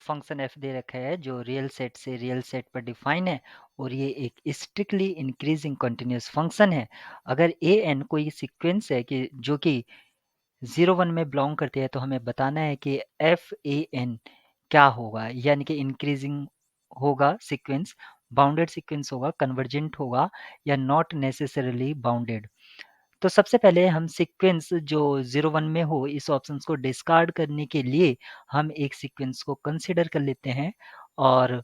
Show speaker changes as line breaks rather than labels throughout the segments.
Function f दे रखा है जो रियल सेट से रियल सेट पर डिफाइन है और ये एक स्ट्रिक्टली इंक्रीजिंग कंटिन्यूअस फंक्शन है। अगर ए एन कोई सीक्वेंस है कि जो कि 0 1 में बिलोंग करती है तो हमें बताना है कि एफ ए एन क्या होगा, यानी कि इंक्रीजिंग होगा सीक्वेंस, बाउंडेड सीक्वेंस होगा, कन्वर्जेंट होगा या नॉट नेसेसरली बाउंडेड। तो सबसे पहले हम सीक्वेंस जो 0 1 में हो इस ऑप्शंस को डिस्कार्ड करने के लिए हम एक सीक्वेंस को कंसीडर कर लेते हैं और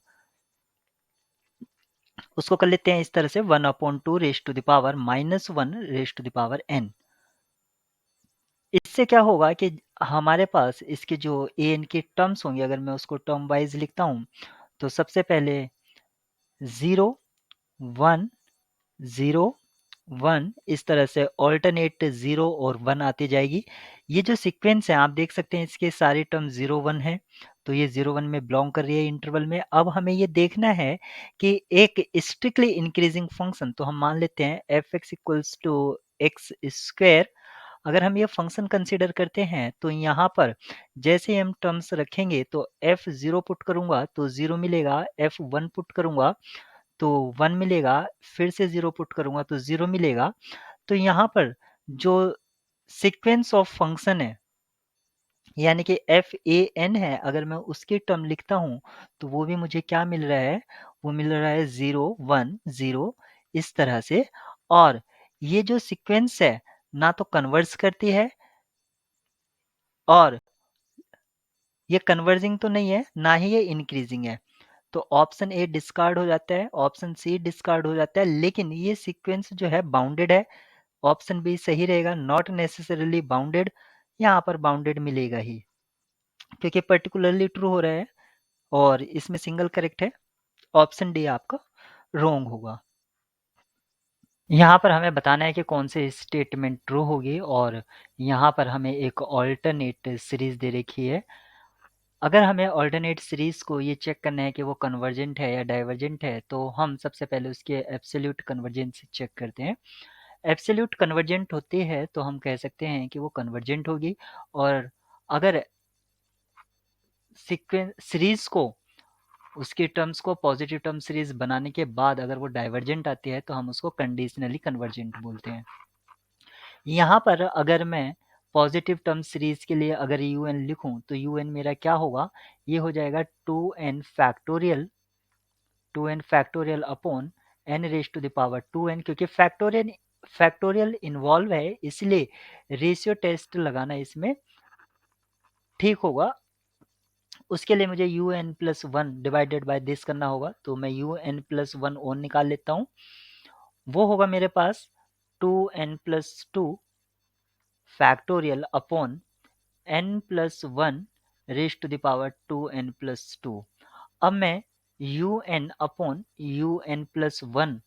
उसको कर लेते हैं इस तरह से 1/2 raise to the power -1 raise to the power n। इससे क्या होगा कि हमारे पास इसके जो ए एन के टर्म्स होंगे, अगर मैं उसको टर्म वाइज लिखता हूँ तो सबसे पहले 0 1 0 1 इस तरह से ऑल्टरनेट 0 और 1 आती जाएगी। ये जो सीक्वेंस है आप देख सकते हैं इसके सारे टर्म 0 1 है, तो ये 0 1 में बिलोंग कर रही है इंटरवल में। अब हमें ये देखना है कि एक स्ट्रिक्टली इंक्रीजिंग फंक्शन, तो हम मान लेते हैं f x equals to x square. अगर हम ये फंक्शन कंसीडर करते हैं तो यहाँ पर जैसे हम टर्म्स रखेंगे तो एफ 0 पुट करूंगा तो 0 मिलेगा, एफ 1 पुट करूंगा तो 1 मिलेगा, फिर से 0 पुट करूंगा तो 0 मिलेगा। तो यहाँ पर जो सीक्वेंस ऑफ फंक्शन है यानी कि एफ ए एन है, अगर मैं उसकी टर्म लिखता हूँ तो वो भी मुझे क्या मिल रहा है, वो मिल रहा है 0 1 0 इस तरह से। और ये जो सीक्वेंस है ना तो कन्वर्स करती है और ये कन्वर्जिंग तो नहीं है, ना ही ये इंक्रीजिंग है। तो ऑप्शन ए डिस्कार्ड हो जाता है, ऑप्शन सी डिस्कार्ड हो जाता है, लेकिन ये सीक्वेंस जो है बाउंडेड है। ऑप्शन बी सही रहेगा, नॉट नेसेसरली बाउंडेड। यहाँ पर बाउंडेड मिलेगा ही क्योंकि पर्टिकुलरली ट्रू हो रहा है और इसमें सिंगल करेक्ट है। ऑप्शन डी आपका रॉन्ग होगा। यहाँ पर हमें बताना है कि कौन से स्टेटमेंट ट्रू होगी और यहाँ पर हमें एक ऑल्टरनेट सीरीज दे रखी है। अगर हमें ऑल्टरनेट सीरीज को ये चेक करना है कि वो कन्वर्जेंट है या डाइवर्जेंट है तो हम सबसे पहले उसके एब्सोल्यूट कन्वर्जेंस चेक करते हैं। एब्सोल्यूट कन्वर्जेंट होती है तो हम कह सकते हैं कि वो कन्वर्जेंट होगी। और अगर सीक्वेंस सीरीज को उसके टर्म्स को पॉजिटिव टर्म सीरीज बनाने के बाद अगर वो डाइवर्जेंट आती है तो हम उसको कंडीशनली कन्वर्जेंट बोलते हैं। यहाँ पर अगर मैं पॉजिटिव टर्म सीरीज के लिए अगर यू एन लिखूं तो यू एन मेरा क्या होगा, ये हो जाएगा 2n factorial upon n raise to the power 2n, क्योंकि फैक्टोरियल इन्वॉल्व है इसलिए रेशियो टेस्ट लगाना इसमें ठीक होगा। उसके लिए मुझे u n plus one divided by this करना होगा, तो मैं u n plus one own निकाल लेता हूँ। वो होगा मेरे पास 2n+2 factorial upon n+1 raise to the power 2n+2। अब मैं u n upon u n plus one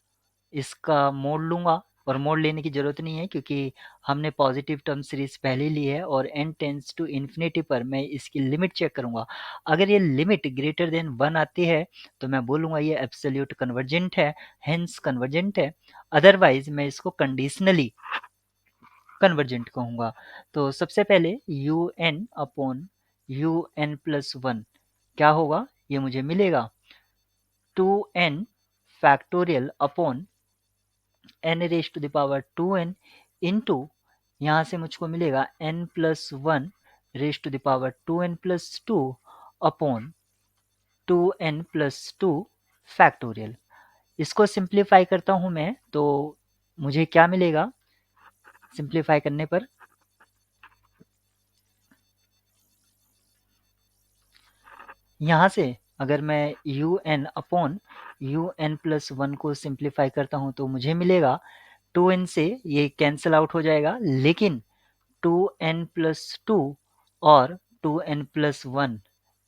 इसका मोड लूंगा, और मोड लेने की जरूरत नहीं है क्योंकि हमने पॉजिटिव टर्म सीरीज पहले ली है और n टेंस टू इन्फिनिटी पर मैं इसकी लिमिट चेक करूंगा। अगर ये लिमिट ग्रेटर देन 1 आती है तो मैं बोलूंगा ये एब्सोल्यूट कन्वर्जेंट है, हेंस कन्वर्जेंट है। अदरवाइज मैं इसको कंडीशनली कन्वर्जेंट कहूंगा। तो सबसे पहले u n upon u n plus one क्या होगा, ये मुझे मिलेगा 2n factorial upon n raise to the power 2n into यहाँ से मुझको मिलेगा n+1 raise to the power 2n+2 upon 2n+2 factorial. इसको सिंप्लीफाई करता हूँ मैं तो मुझे क्या मिलेगा सिंप्लीफाई करने पर, यहाँ से अगर मैं u n upon u n plus one को सिंप्लीफाई करता हूँ तो मुझे मिलेगा 2n से ये कैंसिल आउट हो जाएगा, लेकिन 2n+2 और 2n+1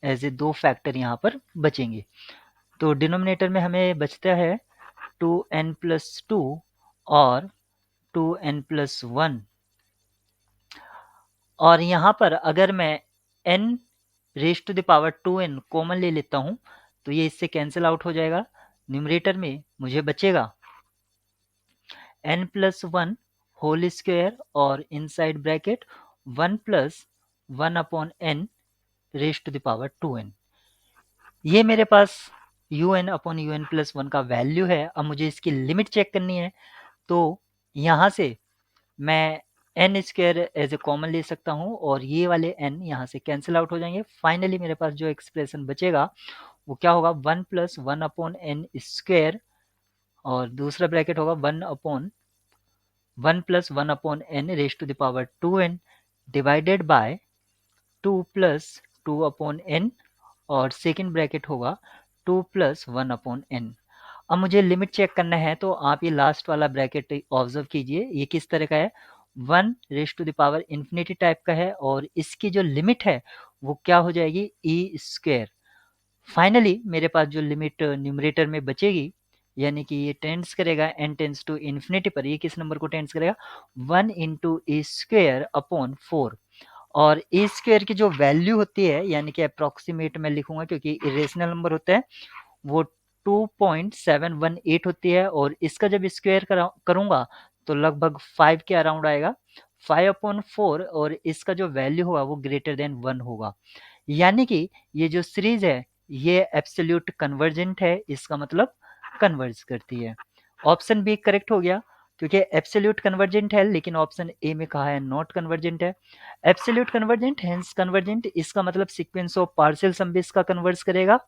एज ए दो फैक्टर यहाँ पर बचेंगे। तो डिनोमिनेटर में हमें बचता है 2n+2 और 2n+1। और यहाँ पर अगर मैं n raise to the power 2n common ले लेता हूँ तो ये इससे कैंसिल आउट हो जाएगा। न्यूमरेटर में मुझे बचेगा n+1 होल स्क्वायर और inside bracket 1+1 upon n raise to the power 2n। ये मेरे पास un अपॉन un प्लस 1 का वैल्यू है। अब मुझे इसकी लिमिट चेक करनी है, तो यहाँ से मैं n square as a common ले सकता हूँ और ये वाले n यहाँ से कैंसिल आउट हो जाएंगे। फाइनली मेरे पास जो एक्सप्रेशन बचेगा वो क्या होगा, 1 प्लस 1 अपॉन एन स्क्वायर, और दूसरा ब्रैकेट होगा 1 plus 1 upon n raise to the power 2n divided by 2 plus 2 upon n, और सेकेंड ब्रैकेट होगा 2 प्लस 1 अपॉन एन। अब मुझे लिमिट चेक करना है, तो आप ये लास्ट वाला ब्रैकेट ऑब्जर्व कीजिए, ये किस तरह का है, 1 raise to the power infinity type का है, और इसकी जो लिमिट है वो क्या हो जाएगी, ई स्क्वायर। फाइनली मेरे पास जो लिमिट न्यूमरेटर में बचेगी, यानी कि ये टेंड्स करेगा एन टेंड्स टू इन्फिनिटी पर, ये किस नंबर को टेंड्स करेगा, 1 इंटू ए स्क्वायर अपॉन 4। और ए स्क्वायर की जो वैल्यू होती है, यानी कि अप्रोक्सीमेट में लिखूंगा क्योंकि इरेशनल नंबर होता है, वो 2.718 होती है, और इसका जब स्क्वायर करूंगा तो लगभग 5 के अराउंड आएगा, 5/4, और इसका जो वैल्यू होगा वो ग्रेटर देन 1 होगा। यानी कि ये जो सीरीज है ये एब्सोल्यूट कन्वर्जेंट है, इसका मतलब कन्वर्ज करती है। ऑप्शन बी करेक्ट हो गया, क्योंकि एब्सोल्यूट कन्वर्जेंट है, लेकिन ऑप्शन ए में कहा है नॉट कन्वर्जेंट है। एब्सोल्यूट कन्वर्जेंट हेंस कन्वर्जेंट, इसका मतलब सीक्वेंस ऑफ पार्शियल सम भी इसका कन्वर्ज करेगा,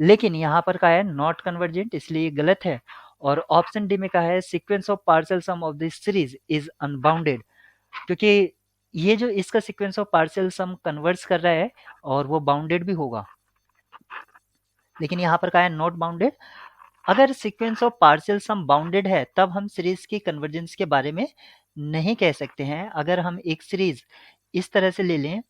लेकिन यहाँ पर कहा है नॉट कन्वर्जेंट, इसलिए ये गलत है। और ऑप्शन डी में कहा है sequence of partial sum of this series is unbounded, क्योंकि ये जो इसका sequence of partial sum converse कर रहा है और वो बाउंडेड भी होगा, लेकिन यहाँ पर कहा है नॉट बाउंडेड। अगर sequence of partial sum bounded है तब हम सीरीज की कन्वर्जेंस के बारे में नहीं कह सकते हैं। अगर हम एक सीरीज इस तरह से ले लें,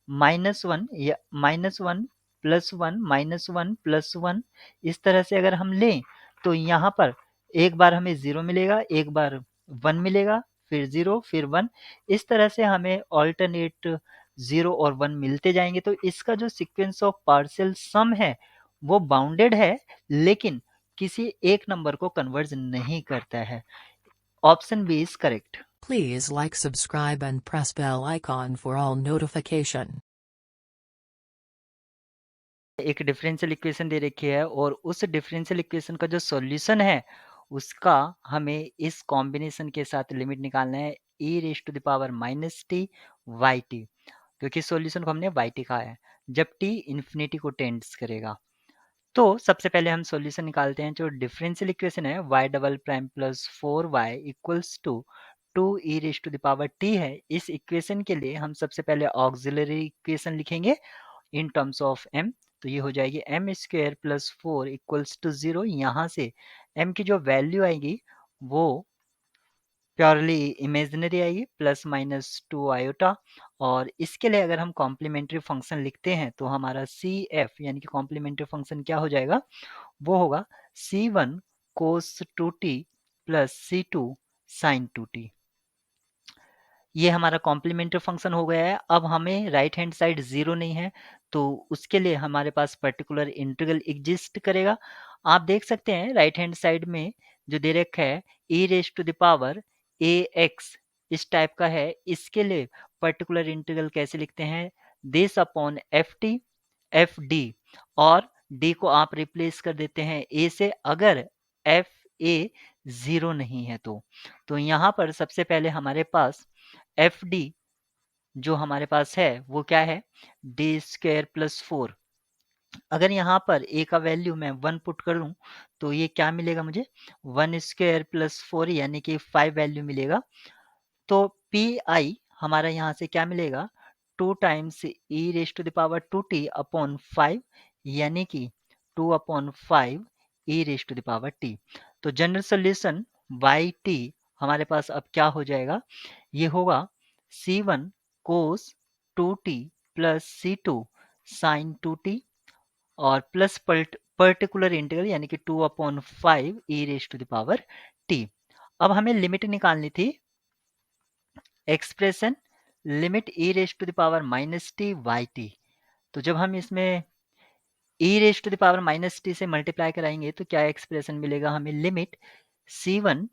-1 या -1 प्लस 1 -1 प्लस 1, इस तरह से अगर हम लें तो यहाँ पर एक बार हमें 0 मिलेगा, एक बार 1 मिलेगा, फिर 0 फिर 1, इस तरह से हमें ऑल्टरनेट 0 और 1 मिलते जाएंगे। तो इसका जो सीक्वेंस ऑफ पार्शियल सम है वो बाउंडेड है, लेकिन किसी एक नंबर को कन्वर्ज नहीं करता है। Option B is correct.
Please like, subscribe and press bell icon for all notification.
एक डिफरेंशियल इक्वेशन दे रखी है और उस डिफरेंशियल इक्वेशन का जो सॉल्यूशन है उसका हमें इस कॉम्बिनेशन के साथ लिमिट निकालना है, e raise to the power -t y t, क्योंकि सॉल्यूशन को हमने वाई टी कहा है जब t इन्फिनिटी को टेंड्स करेगा। तो सबसे पहले हम सॉल्यूशन निकालते हैं। जो डिफरेंशियल इक्वेशन है y double prime plus 4y equals to 2e raise to the power t है, इस इक्वेशन के लिए हम सबसे पहले ऑक्सिलरी इक्वेशन लिखेंगे इन टर्म्स ऑफ m। तो ये हो जाएगी m square plus 4 equals to 0। यहाँ से m की जो वैल्यू आएगी वो प्योरली इमेजिनरी आएगी, +-2 आयोटा। और इसके लिए अगर हम कॉम्प्लीमेंट्री फंक्शन लिखते हैं तो हमारा सी एफ यानी कि कॉम्प्लीमेंट्री फंक्शन क्या हो जाएगा, वो होगा C1 cos 2t plus C2 sin 2t। ये हमारा कॉम्प्लीमेंट्री फंक्शन हो गया है। अब हमें राइट हैंड साइड 0 नहीं है, तो उसके लिए हमारे पास पर्टिकुलर इंटीग्रल एग्जिस्ट करेगा। आप देख सकते हैं राइट हैंड साइड में जो दे रखा है e raise to the power ax, इस टाइप का है। इसके लिए पर्टिकुलर इंटीग्रल कैसे लिखते हैं, this upon f t f d, और डी को आप रिप्लेस कर देते हैं ए से, अगर एफ ए 0 नहीं है तो यहाँ पर सबसे पहले हमारे पास एफ डी जो हमारे पास है वो क्या है, डी स्क्वायर प्लस 4। अगर यहाँ पर ए का वैल्यू मैं 1 पुट कर दूं तो ये क्या मिलेगा मुझे, 1 स्क्वायर प्लस 4 यानी कि 5 वैल्यू मिलेगा। तो पी आई हमारा यहाँ से क्या मिलेगा, 2 times e raise to the power 2t upon 5, यानी कि 2/5 e raise to the power t। तो जनरल सोल्यूशन बाई टी हमारे पास अब क्या हो जाएगा, ये होगा C1 cos 2t plus C2 sin 2t, और प्लस पर्टिकुलर इंटीग्रल यानी कि 2/5 e raise to the power t। अब हमें लिमिट निकालनी थी, expression limit e raise to the power -t y t. तो जब हम इसमें e raise to the power -t से मल्टीप्लाई कराएंगे तो क्या एक्सप्रेशन मिलेगा हमें, C1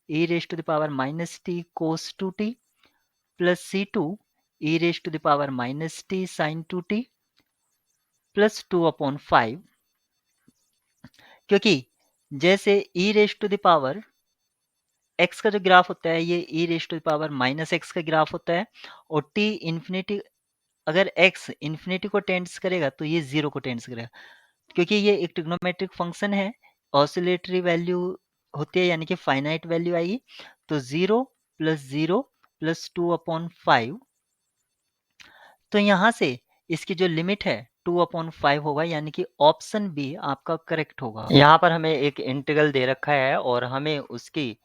e raise to the power -t cos 2t plus C2 e raise to the power -t sin 2t, plus 2/5, क्योंकि जैसे e raise to the power x का जो ग्राफ होता है ये e raise to the power minus x का graph होता है, और t इन्फिनिटी, अगर x इन्फिनिटी को टेंड्स करेगा तो ये जीरो को टेंड्स करेगा, क्योंकि ये एक ट्रिग्नोमेट्रिक फंक्शन है, ऑसिलेटरी वैल्यू होती है यानी कि फाइनाइट वैल्यू आएगी, तो 0 प्लस 2/5, तो यहाँ से इसकी जो लिमिट है 2/5 होगा, यानी कि ऑप्शन बी आपका करेक्ट होगा। यहाँ पर हमें एक इंटीग्रल दे रखा है और हमें उसकी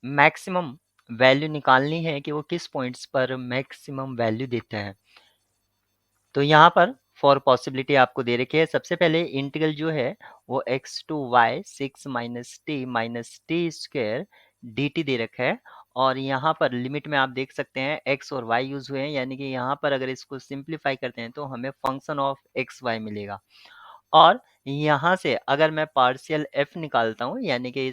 मैक्सिमम वैल्यू निकालनी है कि वो किस पॉइंट्स पर मैक्सिमम वैल्यू देता है। तो यहाँ पर फॉर पॉसिबिलिटी आपको दे रखी है। सबसे पहले इंटीग्रल जो है वो x to y 6 minus t square dt दे रखा है, और यहाँ पर लिमिट में आप देख सकते हैं x और y यूज हुए हैं, यानी कि यहाँ पर अगर इसको सिंप्लीफाई करते हैं तो हमें फंक्शन ऑफ एक्स वाई मिलेगा। और यहाँ से अगर मैं पार्शियल f निकालता हूँ, यानी कि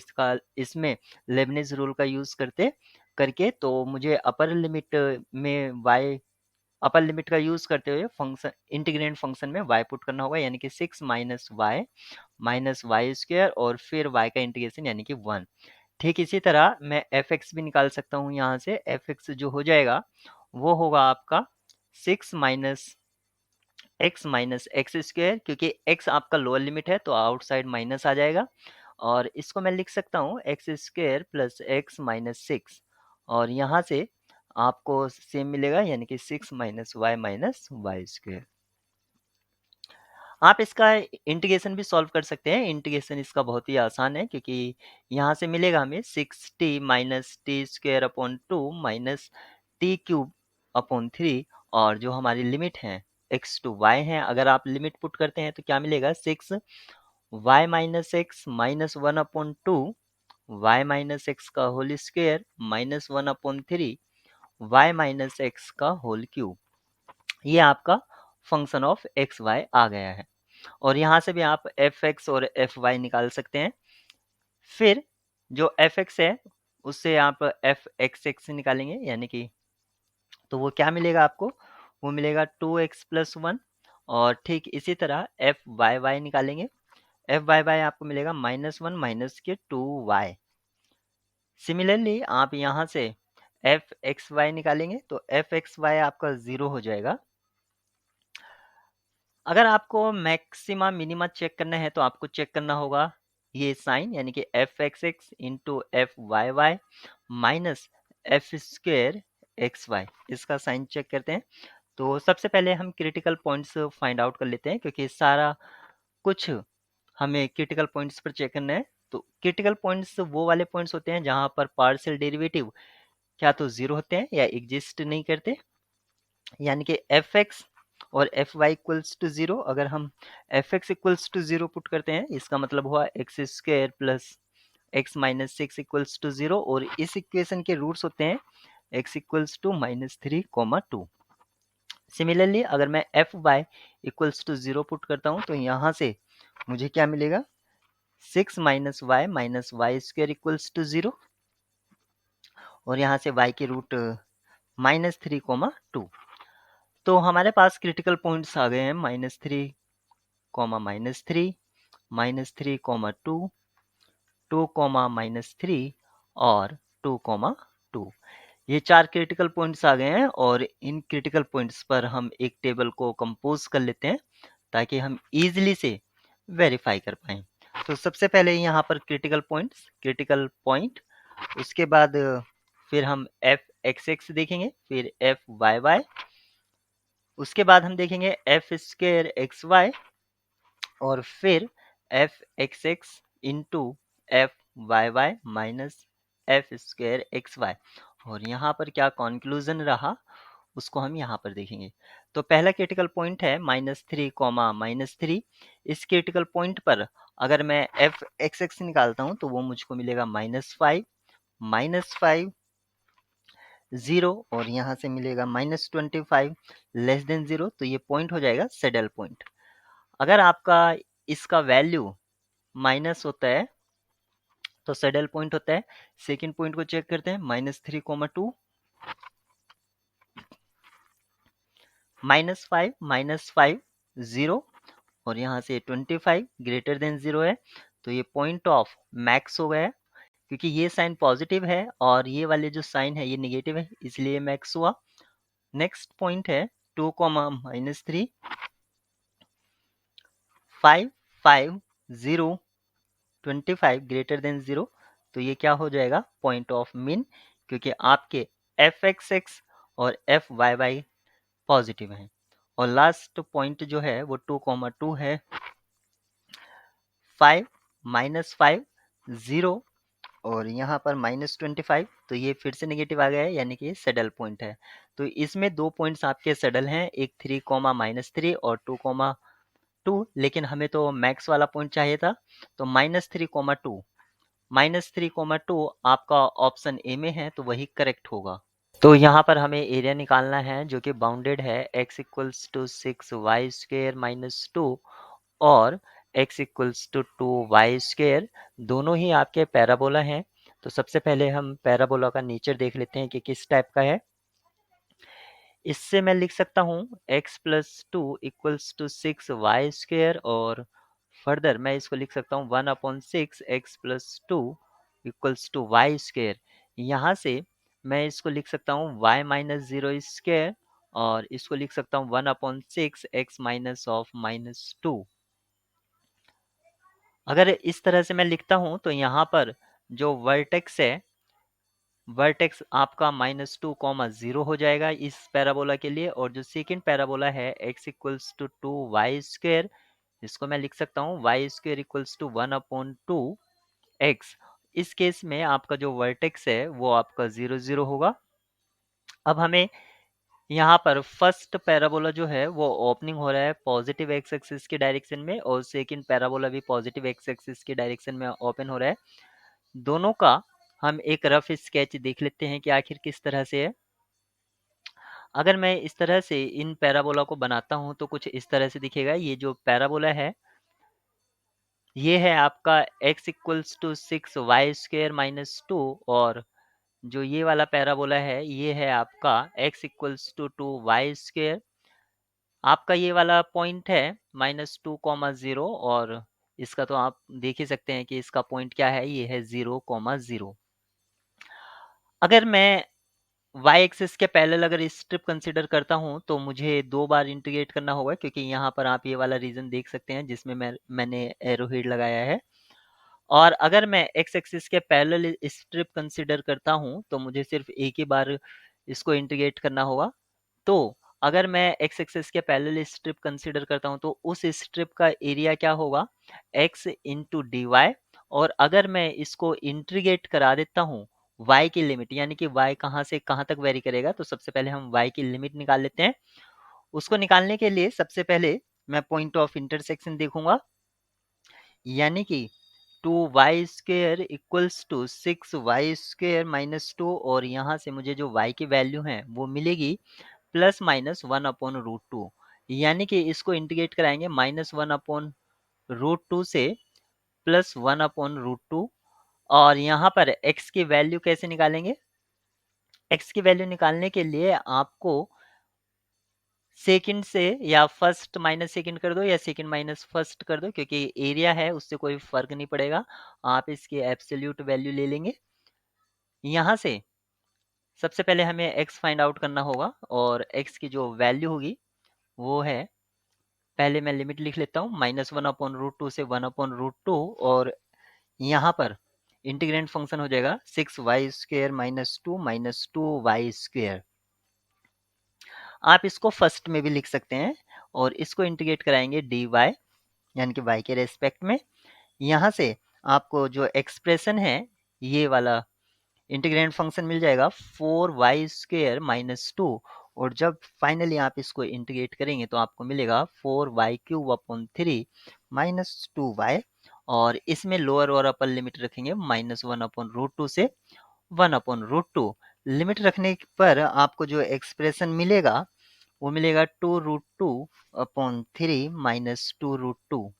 इसमें लेबनिज रूल का यूज करके तो मुझे अपर लिमिट का यूज करते हुए फंक्शन इंटीग्रेंड फंक्शन में y पुट करना होगा, यानी कि 6 माइनस वाई स्क्वायर और फिर y का इंटीग्रेशन यानी कि 1। ठीक इसी तरह मैं fx भी निकाल सकता हूँ। यहाँ से fx जो हो जाएगा वो होगा आपका 6 माइनस एक्स स्क्वायर, क्योंकि x आपका लोअर लिमिट है तो आउटसाइड माइनस आ जाएगा, और इसको मैं लिख सकता हूँ x square plus x minus 6, और यहाँ से आपको सेम मिलेगा, यानी कि 6 माइनस वाई स्क्वायर। आप इसका इंटीग्रेशन भी सॉल्व कर सकते हैं। इंटीग्रेशन इसका बहुत ही आसान है, क्योंकि यहाँ से मिलेगा हमें 6t minus t square upon 2 minus T cube upon 3, और जो हमारी लिमिट है x टू y है, अगर आप लिमिट पुट करते हैं तो क्या मिलेगा 6 y minus x minus 1/2 y minus x का whole square minus 1/3 y minus x का होल क्यूब। ये आपका फंक्शन ऑफ एक्स वाई आ गया है, और यहाँ से भी आप एफ एक्स और एफ वाई निकाल सकते हैं। फिर जो एफ एक्स है उससे आप एफ एक्स एक्स निकालेंगे, यानी कि तो वो क्या मिलेगा आपको, वो मिलेगा 2x+1, और ठीक इसी तरह एफ वाई वाई निकालेंगे, एफ वाई वाई आपको मिलेगा -1 माइनस के 2y। सिमिलरली आप यहाँ से एफ एक्स वाई निकालेंगे तो एफ एक्स वाई आपका 0 हो जाएगा। अगर आपको मैक्सिमा मिनिमा चेक करना है तो आपको चेक करना होगा ये साइन, यानी कि f x x into f y y minus f square x y, इसका साइन चेक करते हैं। तो सबसे पहले हम क्रिटिकल पॉइंट्स फाइंड आउट कर लेते हैं, क्योंकि सारा कुछ हमें क्रिटिकल पॉइंट्स पर चेक करना है। तो क्रिटिकल पॉइंट्स वो वाले पॉइंट्स होते हैं जहां पर पार्शियल डेरिवेटिव क्या तो जीरो होते हैं या एग्जिस्ट नहीं करते, यानी कि एफ एक्स और f y equals to zero. अगर हम f x equals to zero put करते हैं, इसका मतलब हुआ x square plus x minus 6 equals to zero, और इस इक्वेशन के रूट्स होते हैं एक्स इक्वल्स टू -3, 2। सिमिलरली अगर मैं f y equals to zero put करता हूं तो यहाँ से मुझे क्या मिलेगा 6 minus y square equals to zero, और यहाँ से y के रूट -3, 2। तो हमारे पास क्रिटिकल पॉइंट्स आ गए हैं -3, -3, -3, 2, 2, -3 और 2, 2। ये चार क्रिटिकल पॉइंट्स आ गए हैं, और इन क्रिटिकल पॉइंट्स पर हम एक टेबल को कंपोज कर लेते हैं ताकि हम इजीली से वेरीफाई कर पाएं। तो सबसे पहले यहाँ पर क्रिटिकल पॉइंट, उसके बाद फिर हम एफ एक्स एक्स देखेंगे, फिर एफ वाई वाई, उसके बाद हम देखेंगे एफ स्क्वेयर एक्स वाई, और फिर f x x into f y y minus f square x y, और यहाँ पर क्या कंक्लूजन रहा उसको हम यहाँ पर देखेंगे। तो पहला क्रिटिकल पॉइंट है -3, इस क्रिटिकल पॉइंट पर अगर मैं एफ एक्स एक्स निकालता हूँ तो वो मुझको मिलेगा -5, 0, और यहाँ से मिलेगा -25 लेस देन 0, तो ये पॉइंट हो जाएगा सैडल पॉइंट। अगर आपका इसका वैल्यू माइनस होता है तो सैडल पॉइंट होता है। सेकेंड पॉइंट को चेक करते हैं -3, 2, -5, 0, और यहाँ से 25 ग्रेटर देन 0 है, तो ये पॉइंट ऑफ मैक्स हो गया, क्योंकि ये साइन पॉजिटिव है और ये वाले जो साइन है ये नेगेटिव है, इसलिए मैक्स हुआ। नेक्स्ट पॉइंट है 2 कॉमा माइनस 3, 5 5 0 25 ग्रेटर देन 0, तो ये क्या हो जाएगा, पॉइंट ऑफ मीन, क्योंकि आपके एफ एक्स एक्स और एफ वाई वाई पॉजिटिव हैं। और लास्ट पॉइंट जो है वो 2 कॉमा 2 है, 5 माइनस 5 0 और यहाँ पर -25, तो ये फिर से नेगेटिव आ गया है, यानी कि सैडल पॉइंट है। तो इसमें दो पॉइंट्स आपके सैडल हैं, एक 3 कॉमा -3 और 2 कॉमा 2, लेकिन हमें तो मैक्स वाला पॉइंट चाहिए था, तो -3 कॉमा 2, -3 कॉमा 2 आपका ऑप्शन ए में है, तो वही करेक्ट होगा। तो यहाँ पर हमें एरिया निकालना है जो कि बाउंडेड है x इक्वल्स टू 6y² -2 और x इक्वल्स टू 2y², दोनों ही आपके पैराबोला हैं। तो सबसे पहले हम पैराबोला का नेचर देख लेते हैं कि किस टाइप का है। इससे मैं लिख सकता हूँ x plus 2 equals to 6y² और फर्दर मैं इसको लिख सकता हूँ 1/6 x plus 2 equals to y²। यहाँ से मैं इसको लिख सकता हूँ y माइनस 0² और इसको लिख सकता हूँ 1/6 x माइनस ऑफ -2। अगर इस तरह से मैं लिखता हूँ तो यहाँ पर जो वर्टेक्स है, वर्टेक्स आपका -2 कॉमा 0 हो जाएगा इस पैराबोला के लिए, और जो सेकंड पैराबोला है x इक्वल्स टू 2y², इसको मैं लिख सकता हूँ y² इक्वल्स टू 1/2 x। इस केस में आपका जो वर्टेक्स है वो आपका 0 0 होगा। अब हमें यहाँ पर फर्स्ट पैराबोला जो है वो ओपनिंग हो रहा है पॉजिटिव एक्स एक्सिस के डायरेक्शन में, और सेकंड पैराबोला भी पॉजिटिव एक्स एक्सिस के डायरेक्शन में ओपन हो रहा है। दोनों का हम एक रफ स्केच देख लेते हैं कि आखिर किस तरह से है। अगर मैं इस तरह से इन पैराबोला को बनाता हूं तो कुछ इस तरह से दिखेगा। ये जो पैराबोला है ये है आपका x इक्वल्स टू 6y² -2, और जो ये वाला पैराबोला है ये है आपका x इक्वल्स टू 2y²। आपका ये वाला पॉइंट है -2 कॉमा 0, और इसका तो आप देख ही सकते हैं कि इसका पॉइंट क्या है, ये है 0 कॉमा 0। अगर मैं वाई एक्सिस के पैरेलल अगर स्ट्रिप कंसीडर करता हूं तो मुझे दो बार इंटीग्रेट करना होगा, क्योंकि यहाँ पर आप ये वाला रीजन देख सकते हैं जिसमें मैंने एरो हेड लगाया है। और अगर मैं एक्स एक्सिस के पैरेलल स्ट्रिप कंसीडर करता हूं तो मुझे सिर्फ एक ही बार इसको इंटीग्रेट करना होगा। तो अगर मैं एक्स एक्सिस के पैरेलल स्ट्रिप कंसीडर करता हूं तो उस स्ट्रिप का एरिया क्या होगा, x इंटू डी वाई। और अगर मैं इसको इंटीग्रेट करा देता हूं y की लिमिट, यानी कि y कहाँ से कहाँ तक वेरी करेगा, तो सबसे पहले हम y की लिमिट निकाल लेते हैं। उसको निकालने के लिए सबसे पहले मैं पॉइंट ऑफ इंटरसेक्शन देखूंगा, यानी कि 2y² इक्वल्स टू 6y² -2, और यहाँ से मुझे जो y की वैल्यू है वो मिलेगी ±1/√2, यानी कि इसको इंटीग्रेट कराएंगे -1/√2 से +1/√2। और यहाँ पर x की वैल्यू कैसे निकालेंगे, x की वैल्यू निकालने के लिए आपको सेकंड से या फर्स्ट माइनस सेकंड कर दो या सेकंड माइनस फर्स्ट कर दो, क्योंकि एरिया है उससे कोई फर्क नहीं पड़ेगा। आप इसकी एब्सोल्यूट वैल्यू ले लेंगे। यहाँ से सबसे पहले हमें x फाइंड आउट करना होगा, और x की जो वैल्यू होगी वो है, पहले मैं लिमिट लिख लेता हूँ -1/√2 से 1/√2, और यहाँ पर इंटीग्रेंट फंक्शन हो जाएगा 6y² -2 -2y²। आप इसको फर्स्ट में भी लिख सकते हैं, और इसको इंटीग्रेट कराएंगे dy यानी कि y के रेस्पेक्ट में। यहाँ से आपको जो एक्सप्रेशन है ये वाला इंटीग्रेंट फंक्शन मिल जाएगा 4y² -2, और जब फाइनली आप इसको इंटीग्रेट करेंगे तो आपको मिलेगा 4y³ 2y, और इसमें लोअर और अपर लिमिट रखेंगे -1/√2 से 1/√2। लिमिट रखने पर आपको जो एक्सप्रेशन मिलेगा वो मिलेगा 2√2/3 -2√2।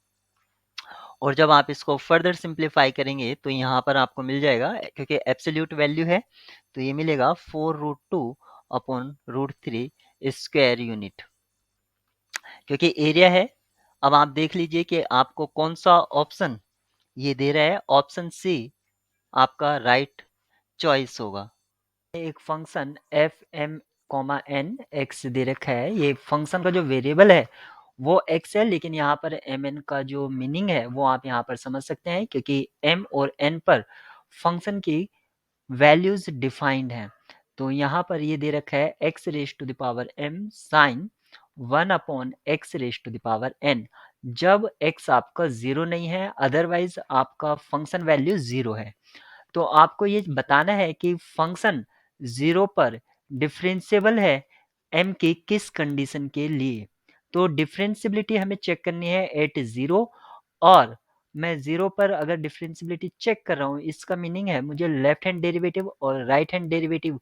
और जब आप इसको फर्दर सिंप्लीफाई करेंगे तो यहाँ पर आपको मिल जाएगा, क्योंकि एब्सोल्यूट वैल्यू है तो ये मिलेगा 4√2/√3 स्क्वायर यूनिट। क्योंकि एरिया है अब आप देख लीजिए कि आपको कौन सा ऑप्शन ये दे रहा है। ऑप्शन सी आपका राइट चॉइस होगा। एक function f m comma n x दे रखा है। ये फंक्शन का जो वेरिएबल है वो एक्स है, लेकिन यहाँ पर एम एन का जो मीनिंग है वो आप यहाँ पर समझ सकते हैं, क्योंकि एम और एन पर फंक्शन की वैल्यूज डिफाइंड हैं। तो यहाँ पर ये दे रखा है x raise to the power m sine 1 x raise to the power n, जब एक्स आपका जीरो नहीं है, अदरवाइज आपका फंक्शन वैल्यू जीरो है। तो आपको ये बताना है कि फंक्शन जीरो पर डिफरेंशिएबल है एम की किस कंडीशन के लिए। तो डिफरेंशियबिलिटी हमें चेक करनी है एट जीरो, और मैं जीरो पर अगर डिफरेंशियबिलिटी चेक कर रहा हूँ, इसका मीनिंग है मुझे लेफ्ट हैंड डेरिवेटिव और राइट हैंड डेरिवेटिव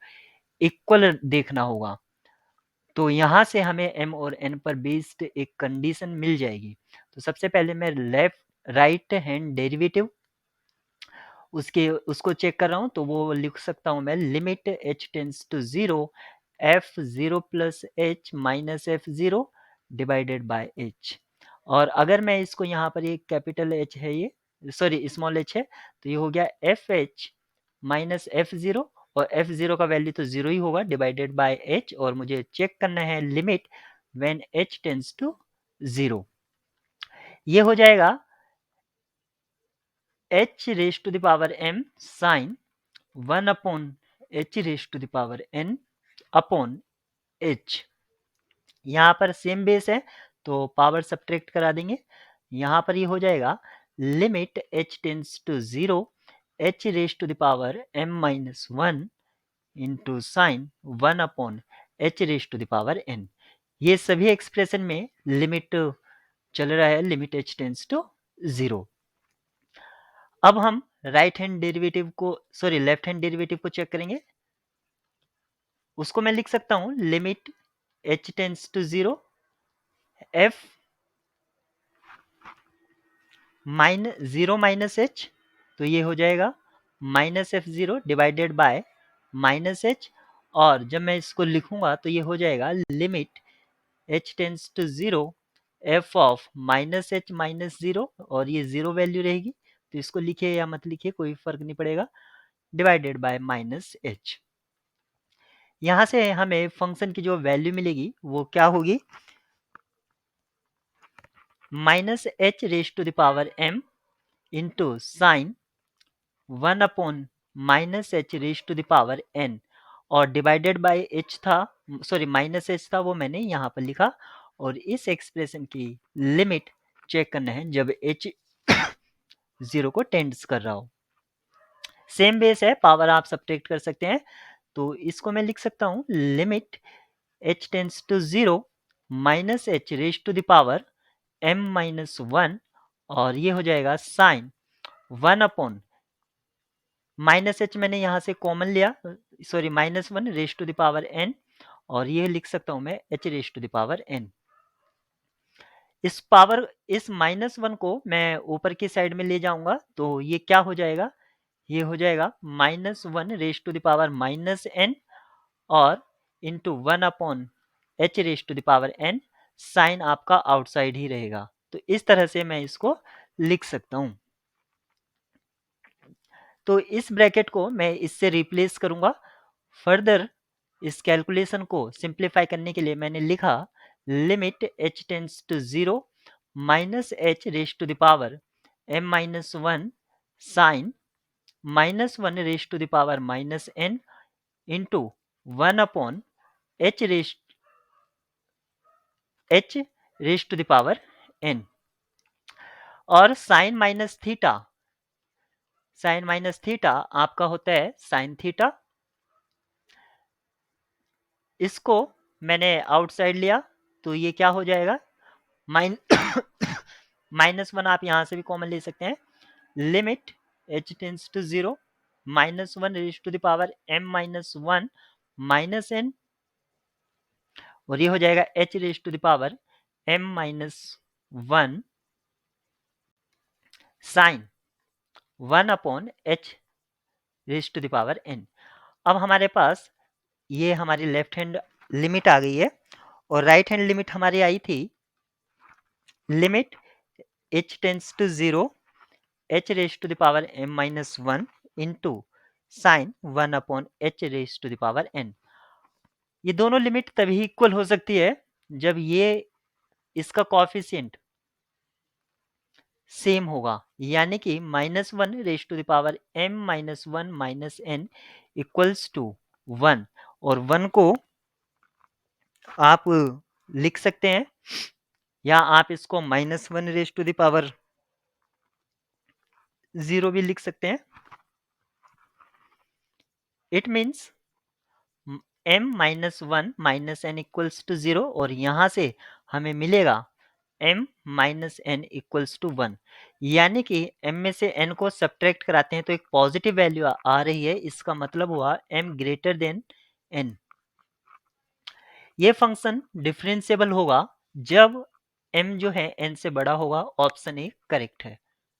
इक्वल देखना होगा। तो यहाँ से हमें एम और एन पर बेस्ड एक कंडीशन मिल जाएगी। तो सबसे पहले मैं राइट हैंड डेरिवेटिव उसको चेक कर रहा हूँ, तो वो लिख सकता हूँ मैं limit h tends to zero f zero plus h minus f zero divided by h. और अगर मैं इसको यहाँ पर ये कैपिटल एच है, ये सॉरी स्मॉल एच है, तो ये हो गया f h minus f zero, और एफ जीरो का वैल्यू तो जीरो ही होगा डिवाइडेड बाय एच, और मुझे चेक करना है limit when h tends to zero. ये हो जाएगा h raise to the power m sine 1 h raise to the power n upon h। यहाँ पर सेम बेस है तो पावर सब्ट्रैक्ट करा देंगे। यहाँ पर ये हो जाएगा limit h tends to zero h raise to the power m minus 1 into sine 1 h raise to the power n। ये सभी एक्सप्रेशन में लिमिट चल रहा है, limit h tends to zero. अब हम राइट हैंड डेरिवेटिव को सॉरी लेफ्ट हैंड डेरिवेटिव को चेक करेंगे। उसको मैं लिख सकता हूं limit h tends to zero f zero minus h, तो ये हो जाएगा minus f zero divided by minus h. और जब मैं इसको लिखूंगा तो ये हो जाएगा limit h tends to zero f of minus h minus zero, और ये जीरो वैल्यू रहेगी, तो इसको लिखे या मत लिखे कोई फर्क नहीं पड़ेगा, डिवाइडेड बाय माइनस एच। यहाँ से हमें फंक्शन की जो वैल्यू मिलेगी वो क्या होगी, minus h raise to the power m into sine 1 minus h raise to the power n, और डिवाइडेड बाय एच था, सॉरी माइनस एच था, वो मैंने यहाँ पर लिखा। और इस एक्सप्रेशन की लिमिट चेक करना है जब h जीरो को टेंड्स कर रहा हो। सेम बेस है, पावर आप सब्ट्रैक्ट कर सकते हैं। तो इसको मैं लिख सकता हूँ limit h tends to zero minus h raise to the power m minus 1, और ये हो जाएगा साइन 1 माइनस एच मैंने यहाँ से कॉमन लिया, sorry minus 1 raise to the power n, और ये लिख सकता हूँ मैं h raise to the power n। इस माइनस 1 को मैं ऊपर की साइड में ले जाऊंगा, तो ये क्या हो जाएगा, ये हो जाएगा minus 1 raise to the power minus n, और into 1 raise to the power n, sine आपका आउटसाइड ही रहेगा। तो इस तरह से मैं इसको लिख सकता हूं। तो इस ब्रैकेट को मैं इससे रिप्लेस करूंगा। फर्दर इस कैलकुलेशन को सिंप्लीफाई करने के लिए मैंने लिखा limit h tends to zero minus h raise to the power m minus 1 sine minus 1 raise to the power minus n into 1 h raise to the power n। और sine minus theta आपका होता है sine theta. इसको मैंने outside लिया, तो ये क्या हो जाएगा, माइन माइनस 1 आप यहां से भी कॉमन ले सकते हैं। Limit h tends to zero minus 1 raise to the power m minus 1 minus n, और ये हो जाएगा h raise to the power m minus 1 sine 1 h raise to the power n। अब हमारे पास ये हमारी लेफ्ट हैंड लिमिट आ गई है, और राइट हैंड लिमिट हमारी आई थी limit h tends to 0 h raise to the power m minus 1 into sine 1 upon h raise to the power n। ये दोनों लिमिट तभी इक्वल हो सकती है जब ये इसका कॉफिशिएंट सेम होगा, यानी कि minus 1 raise to the power m minus 1 minus n equals to 1, और 1 को आप लिख सकते हैं या आप इसको minus 1 raise to the power 0 भी लिख सकते हैं। It means m minus 1 minus n equals to 0, और यहां से हमें मिलेगा m minus n equals to 1, यानी कि m में से n को सब्ट्रैक्ट कराते हैं तो एक पॉजिटिव वैल्यू आ रही है, इसका मतलब हुआ m ग्रेटर देन n। ये फंक्शन डिफरेंशिएबल होगा जब m जो है n से बड़ा होगा। ऑप्शन ए करेक्ट है।